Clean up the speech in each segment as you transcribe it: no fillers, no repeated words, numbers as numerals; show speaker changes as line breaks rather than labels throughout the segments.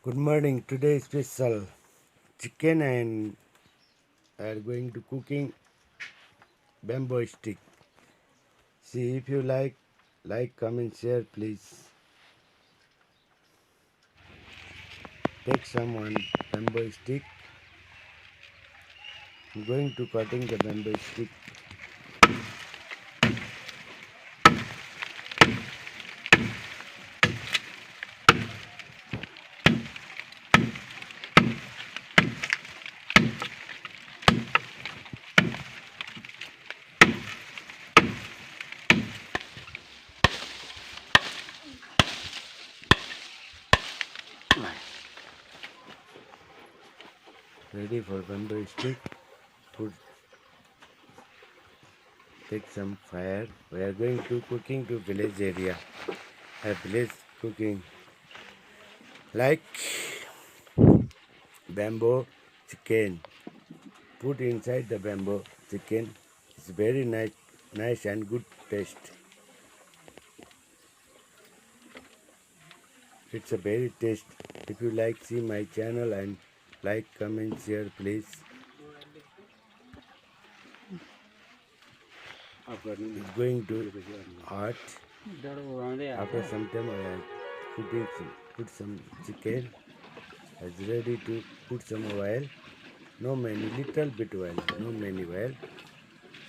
Good morning. Today is special chicken and I are going to cooking bamboo stick. See if you like, comment, share, please. Take some one bamboo stick. I'm going to cutting the bamboo stick. Ready for bamboo stick. Take some fire. We are going to cooking to village area. A village cooking like bamboo chicken. Put inside the bamboo chicken. It's very nice and good taste. It's a very taste. If you like, see my channel and like, comment, share, please. It's going to hot. After some time, I put some chicken. It's ready to put some oil. No many, little bit oil. No many oil.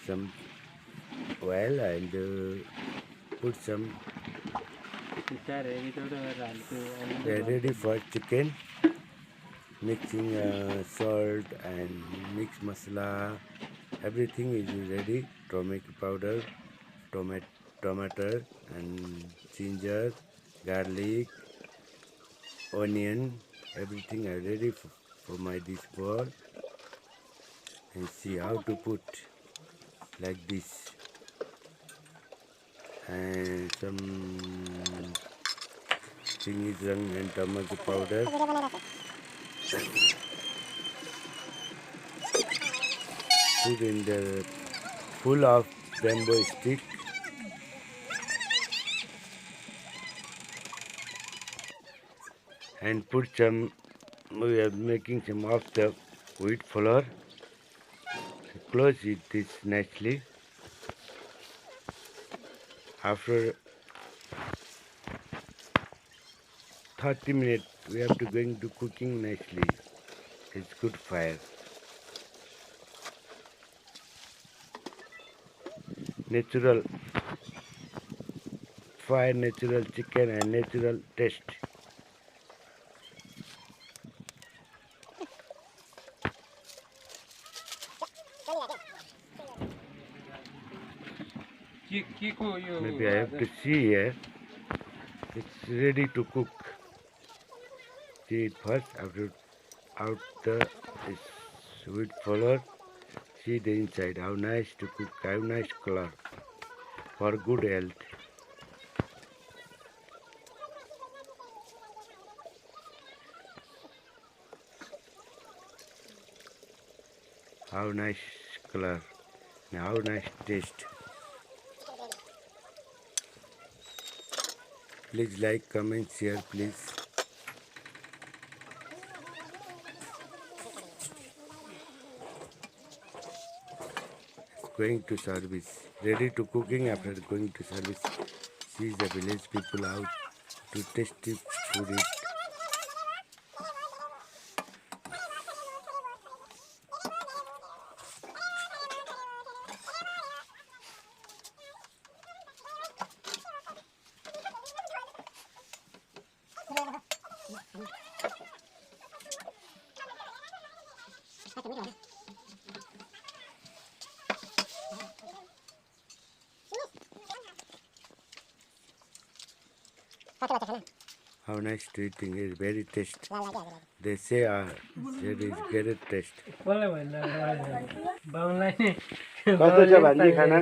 Some oil and put some. They are ready for chicken. Mixing salt and mix masala. Everything is ready. Tomato powder, tomato and ginger, garlic, onion. Everything are ready for my dish bowl. And see how to put like this. And some chili and tomato powder. Put in the full of bamboo stick. And put some, we are making some of the wheat flour. Close it this nicely. After 30 minutes, we have to going to cooking nicely. It's good fire. Natural fire, natural chicken and natural taste. Maybe I have to see here. It's ready to cook. See it first. After out the wheat flour. See the inside. How nice to cook. How nice color for good health. How nice color. How nice taste. Please like, comment, share, please. Going to service. Ready to cooking after going to service. See the village people out to tasty food it. How nice to eating is very taste. They say it is very taste. कस्तो छ भान्जी खाना?